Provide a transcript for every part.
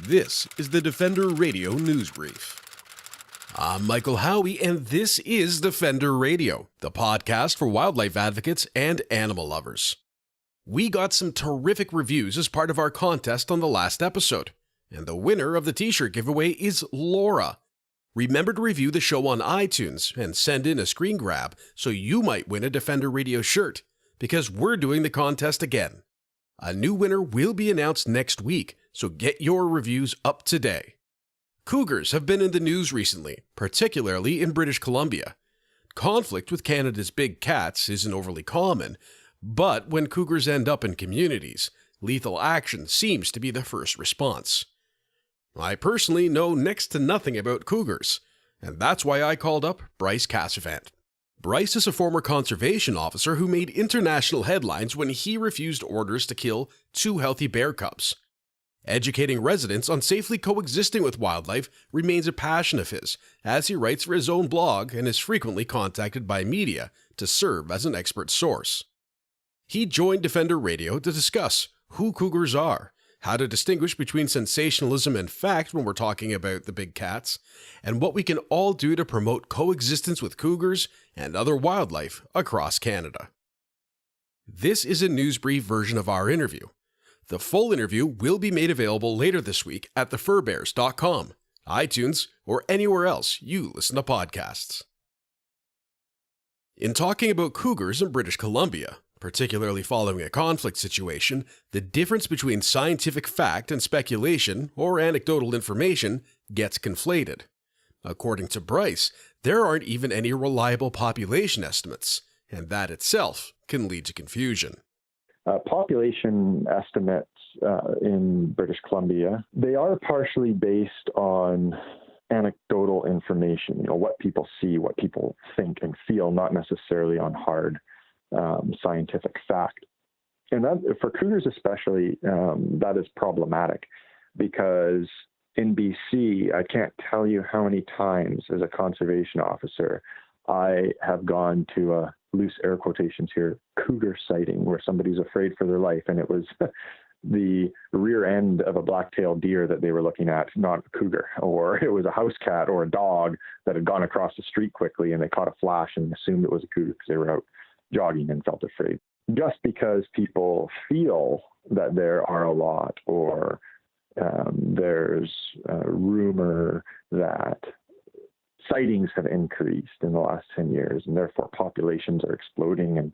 This is the Defender Radio News Brief. I'm Michael Howie, and this is Defender Radio, the podcast for wildlife advocates and animal lovers. We got some terrific reviews as part of our contest on the last episode, and the winner of the t-shirt giveaway is Laura. Remember to review the show on iTunes and send in a screen grab so you might win a Defender Radio shirt, because we're doing the contest again. A new winner will be announced next week, so get your reviews up today. Cougars have been in the news recently, particularly in British Columbia. Conflict with Canada's big cats isn't overly common, but when cougars end up in communities, lethal action seems to be the first response. I personally know next to nothing about cougars, and that's why I called up Bryce Casavant. Bryce is a former conservation officer who made international headlines when he refused orders to kill 2 healthy bear cubs. Educating residents on safely coexisting with wildlife remains a passion of his, as he writes for his own blog and is frequently contacted by media to serve as an expert source. He joined Defender Radio to discuss who cougars are, how to distinguish between sensationalism and fact when we're talking about the big cats, and what we can all do to promote coexistence with cougars and other wildlife across Canada. This is a news brief version of our interview. The full interview will be made available later this week at thefurbears.com, iTunes, or anywhere else you listen to podcasts. In talking about cougars in British Columbia, particularly following a conflict situation, the difference between scientific fact and speculation or anecdotal information gets conflated. According to Bryce, there aren't even any reliable population estimates, and that itself can lead to confusion. Population estimates in British Columbia, they are partially based on anecdotal information, what people see, what people think and feel, not necessarily on hard scientific fact. And that, for cougars especially, that is problematic because in BC, I can't tell you how many times as a conservation officer I have gone to a loose air quotations here, cougar sighting where somebody's afraid for their life. And it was the rear end of a black-tailed deer that they were looking at, not a cougar, or it was a house cat or a dog that had gone across the street quickly and they caught a flash and assumed it was a cougar because they were out jogging and felt afraid. Just because people feel that there are a lot or there's a rumor that sightings have increased in the last 10 years and therefore populations are exploding, and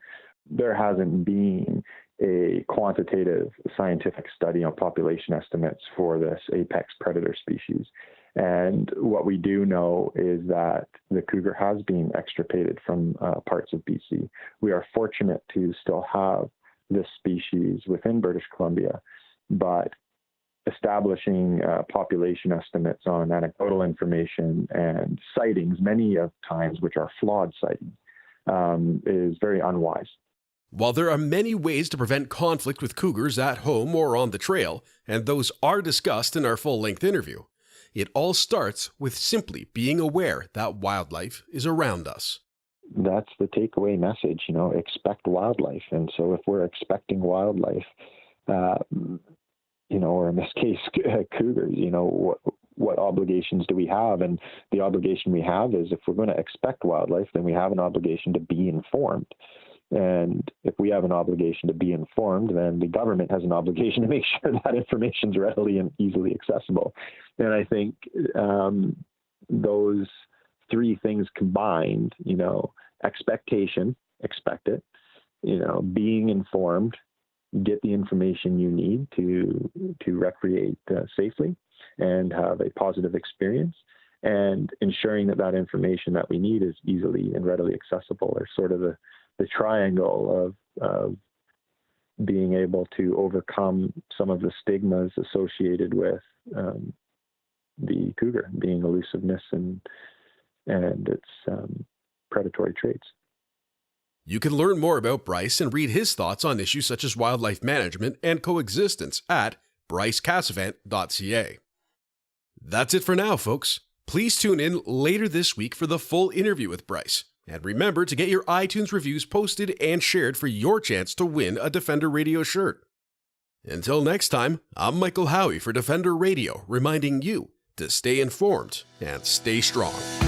there hasn't been a quantitative scientific study on population estimates for this apex predator species. And what we do know is that the cougar has been extirpated from parts of BC. We are fortunate to still have this species within British Columbia, but establishing population estimates on anecdotal information and sightings, many of times which are flawed sightings, is very unwise. While there are many ways to prevent conflict with cougars at home or on the trail, and those are discussed in our full-length interview, it all starts with simply being aware that wildlife is around us. That's the takeaway message, expect wildlife. And so if we're expecting wildlife, or in this case, cougars, what obligations do we have? And the obligation we have is if we're going to expect wildlife, then we have an obligation to be informed. And if we have an obligation to be informed, then the government has an obligation to make sure that information is readily and easily accessible. And I think those 3 things combined, expectation, expect it, being informed, get the information you need to recreate safely and have a positive experience, and ensuring that information that we need is easily and readily accessible are sort of the triangle of being able to overcome some of the stigmas associated with the cougar, being elusiveness and its predatory traits. You can learn more about Bryce and read his thoughts on issues such as wildlife management and coexistence at brycecasavant.ca. That's it for now, folks. Please tune in later this week for the full interview with Bryce. And remember to get your iTunes reviews posted and shared for your chance to win a Defender Radio shirt. Until next time, I'm Michael Howie for Defender Radio, reminding you to stay informed and stay strong.